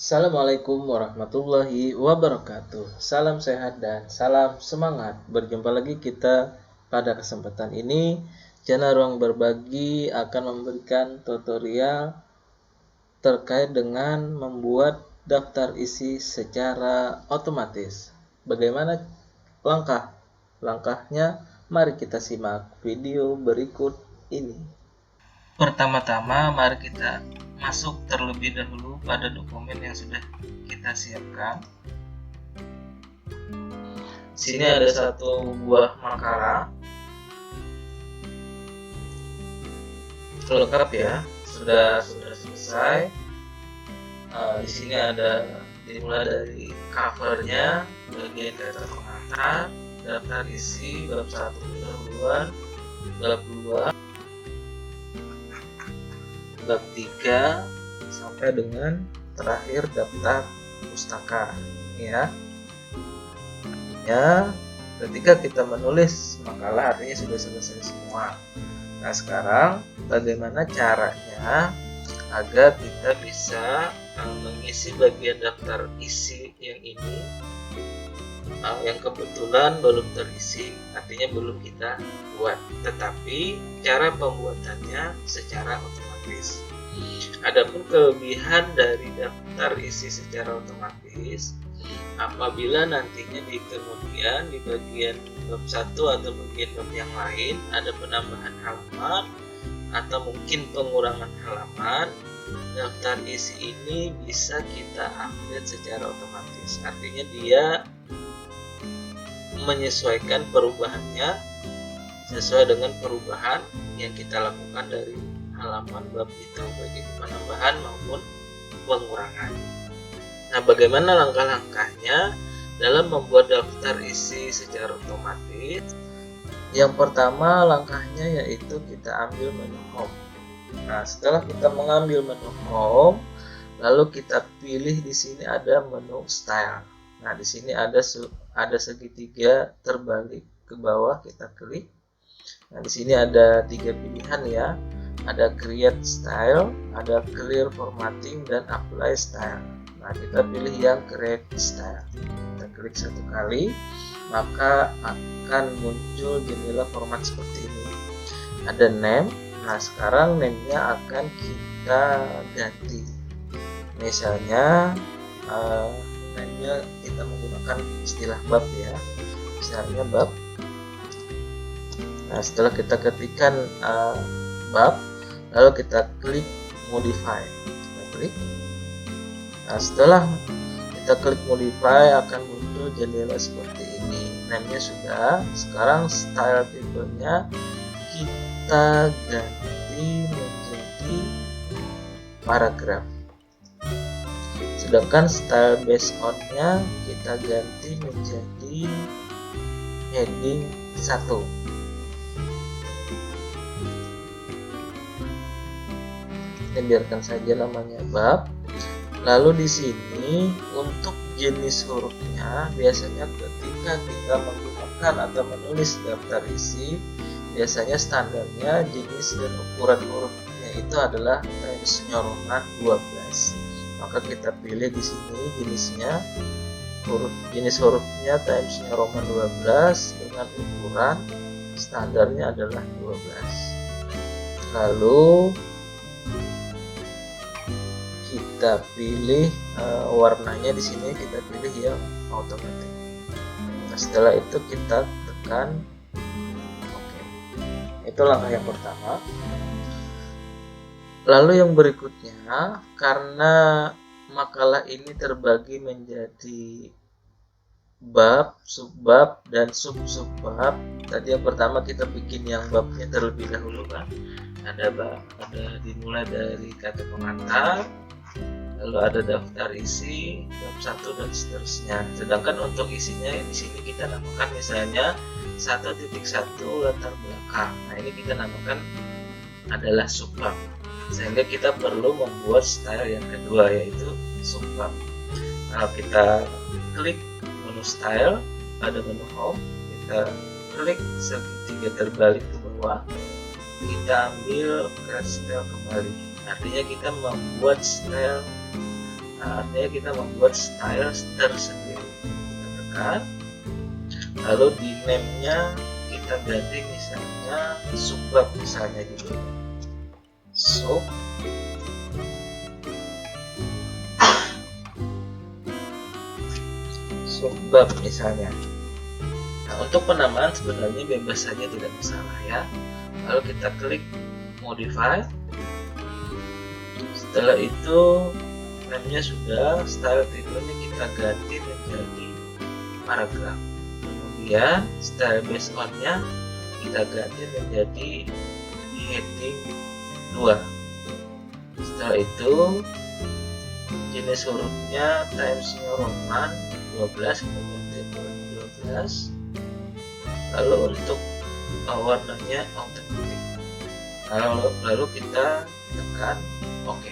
Assalamualaikum warahmatullahi wabarakatuh. Salam sehat dan salam semangat. Berjumpa lagi kita pada kesempatan ini. Channel Ruang Berbagi akan memberikan tutorial terkait dengan membuat daftar isi secara otomatis. Bagaimana langkahnya? Mari kita simak video berikut ini. Pertama-tama mari kita masuk terlebih dahulu pada dokumen yang sudah kita siapkan. Sini ada satu buah makalah lengkap ya, sudah selesai. Di sini ada dimulai dari covernya, bagian kata pengantar, daftar isi, bab 1 pendahuluan, bab 2, bab 3 sampai dengan terakhir daftar pustaka ya. Ketika kita menulis makalah artinya sudah selesai semua. Nah, sekarang bagaimana caranya agar kita bisa mengisi bagian daftar isi yang ini yang kebetulan belum terisi, artinya belum kita buat, tetapi cara pembuatannya secara otomatis. Adapun kelebihan dari daftar isi secara otomatis, apabila nantinya di kemudian di bagian bab 1 atau bagian bab yang lain ada penambahan halaman atau mungkin pengurangan halaman, daftar isi ini bisa kita update secara otomatis. Artinya dia menyesuaikan perubahannya sesuai dengan perubahan yang kita lakukan dari halaman bab itu, baik itu penambahan maupun pengurangan. Nah, bagaimana langkah-langkahnya dalam membuat daftar isi secara otomatis? Yang pertama langkahnya yaitu kita ambil menu home. Nah, setelah kita mengambil menu home, lalu kita pilih di sini ada menu style. Nah, di sini ada segitiga terbalik ke bawah, kita klik. Nah, di sini ada 3 pilihan ya. Ada create style, ada clear formatting, dan apply style. Nah, kita pilih yang create style. Kita klik satu kali, maka akan muncul jendela format seperti ini. Ada name. Nah, sekarang name-nya akan kita ganti. Misalnya name-nya kita menggunakan istilah bab ya. Misalnya bab. Nah, setelah kita ketikkan bab, lalu kita klik modify. Kita klik. Nah, setelah kita klik modify akan muncul jendela seperti ini. Name-nya sudah. Sekarang style tipenya kita ganti menjadi paragraf. Sedangkan style based on-nya kita ganti menjadi heading 1. Ini biarkan saja namanya bab. Lalu di sini untuk jenis hurufnya, biasanya ketika kita menggunakan atau menulis daftar isi, biasanya standarnya jenis dan ukuran hurufnya itu adalah Times New Roman 12. Maka kita pilih di sini jenisnya, jenis hurufnya Times New Roman 12 dengan ukuran standarnya adalah 12. Lalu kita pilih warnanya, di sini kita pilih yang otomatis. Nah, setelah itu kita tekan OK. Itu langkah yang pertama. Lalu yang berikutnya, karena makalah ini terbagi menjadi bab, subbab, dan sub-subbab. Tadi yang pertama kita bikin yang babnya terlebih dahulu kan. Ada dimulai dari kata pengantar, lalu ada daftar isi, bab 1 dan seterusnya. Sedangkan untuk isinya di sini kita namakan misalnya 1.1 latar belakang. Nah, ini kita namakan adalah subbab. Sehingga kita perlu membuat style yang kedua yaitu subbab. Nah, kita klik menu style, ada menu home, kita klik segitiga terbalik ke bawah, kita ambil create style kembali. Artinya kita membuat style artinya kita membuat style tersendiri. Kita tekan, lalu di name-nya kita ganti misalnya subbab misalnya gitu, subbab misalnya. Nah, untuk penamaan sebenarnya bebas saja, tidak masalah ya. Lalu kita klik modify. Setelah itu name-nya sudah, style title-nya kita ganti menjadi paragraf. Kemudian style based on-nya kita ganti menjadi heading 2. Setelah itu jenis hurufnya Times New Roman 12, kita ganti 12. Lalu untuk warnanya automatic. Lalu kita tekan OK.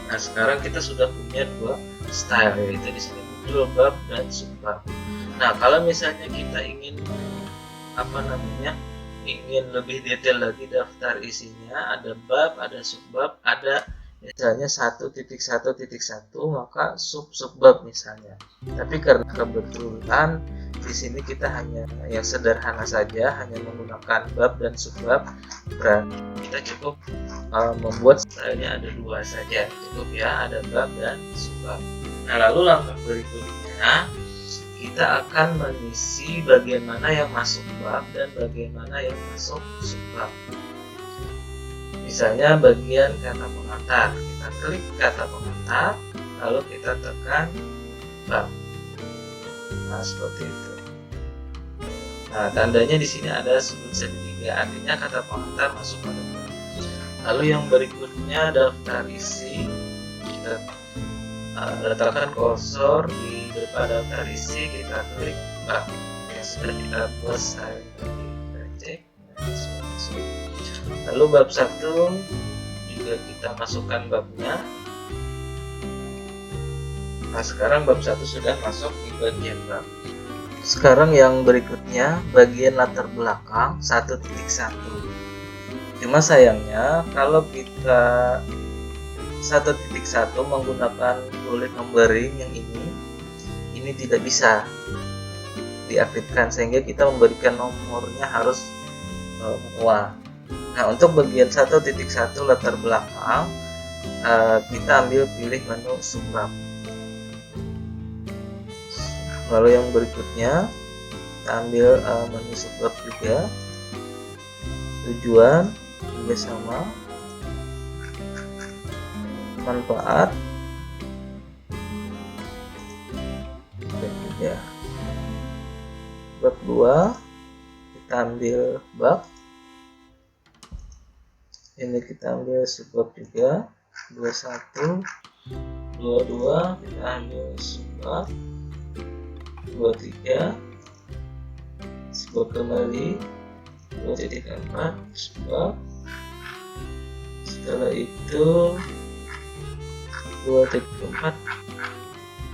Nah, sekarang kita sudah punya dua style, yaitu di sini muncul bab dan subbab. Nah, kalau misalnya kita ingin ingin lebih detail lagi daftar isinya, ada bab, ada subbab, ada misalnya 1.1.1, maka subbab misalnya. Tapi karena kebetulan di sini kita hanya yang sederhana saja, hanya menggunakan bab dan subbab, berarti kita cukup membuat stylenya ada dua saja, cukup ya, ada bab dan subbab. Nah, lalu langkah berikutnya kita akan mengisi bagian mana yang masuk bab dan bagian mana yang masuk subbab. Misalnya bagian kata pengantar, kita klik kata pengantar, lalu kita tekan bab. Nah, seperti itu. Nah, tandanya di sini ada sudut segitiga, artinya kata pengantar masuk pada bab. Lalu yang berikutnya daftar isi, kita letakkan kursor di depan daftar isi, kita klik bab yang sudah kita buat style tadi, kita cek. Lalu bab 1 juga kita masukkan babnya. Nah, sekarang bab 1 sudah masuk di bagian bab. Sekarang yang berikutnya bagian latar belakang 1.1. Cuma sayangnya kalau kita 1.1 menggunakan bullet numbering yang ini tidak bisa diaktifkan, sehingga kita memberikan nomornya harus manual. Nah, untuk bagian 1.1 latar belakang, kita ambil pilih menu subbab. Lalu yang berikutnya kita ambil menu subbab juga, tujuan juga sama, manfaat dan juga bab 2 kita ambil bab, ini kita ambil subbab juga, 21, 22 kita ambil subbab, 23 subbab kembali, 2.4 subbab. Setelah itu 2.4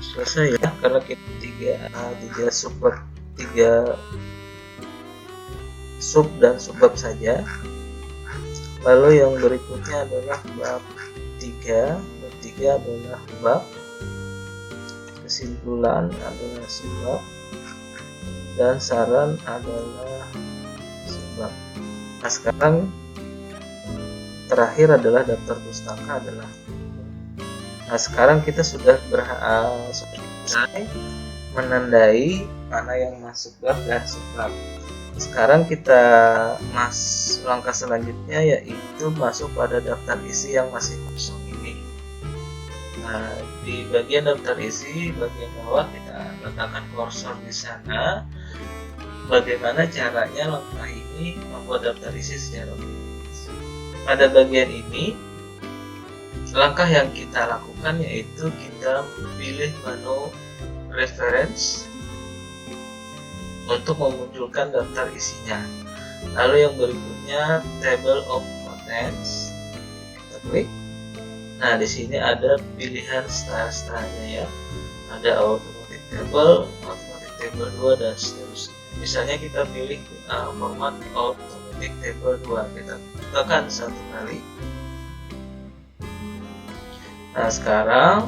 selesai ya, karena kita 3 subbab, 3 sub dan subbab saja. Lalu yang berikutnya adalah bab 3. Bab 3 adalah bab, kesimpulan adalah subbab, dan saran adalah subbab. Nah, sekarang terakhir adalah daftar pustaka adalah. Nah, sekarang kita sudah selesai menandai mana yang masuk bab dan subbab. Sekarang kita langkah selanjutnya yaitu masuk pada daftar isi yang masih kosong ini. Nah, di bagian daftar isi bagian bawah kita letakkan kursor di sana. Bagaimana caranya langkah ini membuat daftar isi secara otomatis. Pada bagian ini langkah yang kita lakukan yaitu kita pilih menu reference untuk memunculkan daftar isinya. Lalu yang berikutnya table of contents, kita klik. Nah, di sini ada pilihan style-stylenya ya, ada automatic table 2 dan seterusnya. Misalnya kita pilih format automatic table 2, kita tekan 1 kali. Nah, sekarang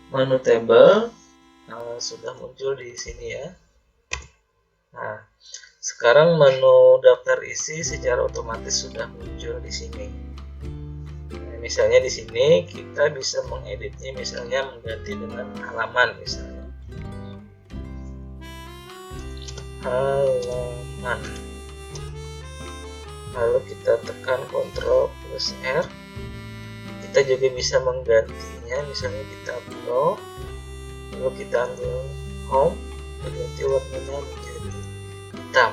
Menu table sudah muncul di sini ya. Nah, sekarang menu daftar isi secara otomatis sudah muncul di sini. Nah, misalnya di sini kita bisa mengeditnya, misalnya mengganti dengan halaman misalnya. Halaman. Lalu kita tekan Ctrl plus R. Kita juga bisa menggantinya, misalnya kita upload, lalu kita ambil home, ganti warnanya menjadi hitam.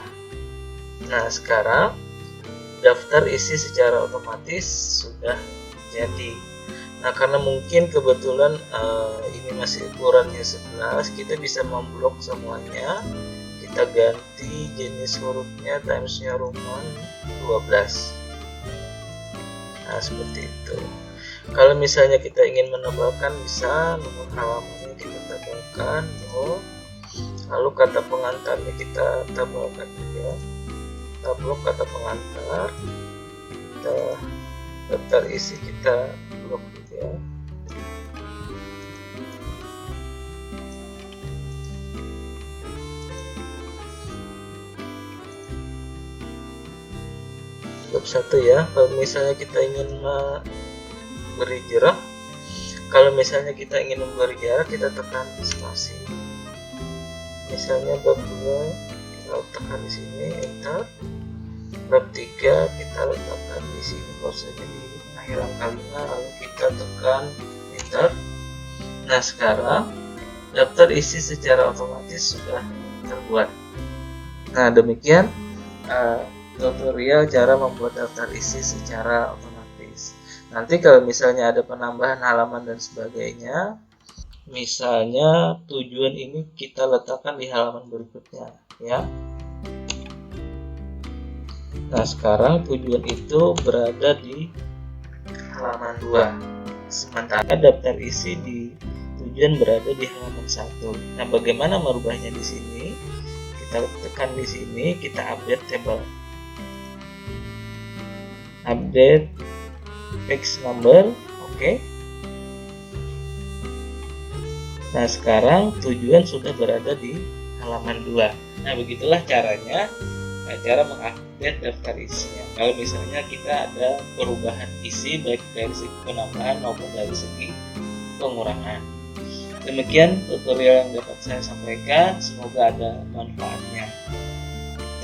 Nah, sekarang daftar isi secara otomatis sudah jadi. Nah, karena mungkin kebetulan ini masih ukurannya 11, kita bisa memblok semuanya. Kita ganti jenis hurufnya, timesnya Roman 12. Nah, seperti itu. Kalau misalnya kita ingin menambahkan, bisa nomor halamannya kita tambahkan, lalu kata pengantarnya kita tambahkan juga. Kita blok kata pengantar, kita daftar isi kita blok juga. Satu ya. Kalau misalnya kita ingin beri jarak, kalau misalnya kita ingin memberi jarak, kita tekan spasi. Misalnya bab 2 kita tekan di sini, enter. Bab 3 kita letakkan di sini, saja di akhiran kalimat, lalu kita tekan enter. Nah, sekarang daftar isi secara otomatis sudah terbuat. Nah, demikian tutorial cara membuat daftar isi secara otomatis. Nanti kalau misalnya ada penambahan halaman dan sebagainya, misalnya tujuan ini kita letakkan di halaman berikutnya ya. Nah, sekarang tujuan itu berada di halaman 2, sementara daftar isi di tujuan berada di halaman 1. Nah, bagaimana merubahnya di sini? Kita tekan di sini, kita update table. Update page number, oke. Nah, sekarang tujuan sudah berada di halaman 2. Nah, begitulah caranya, cara mengupdate daftar isinya. Kalau misalnya kita ada perubahan isi baik dari segi penambahan maupun dari segi pengurangan. Demikian tutorial yang dapat saya sampaikan, semoga ada manfaatnya.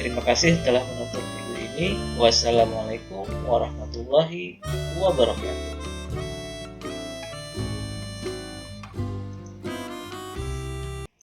Terima kasih telah menonton video ini. Wassalamualaikum warahmatullahi wabarakatuh.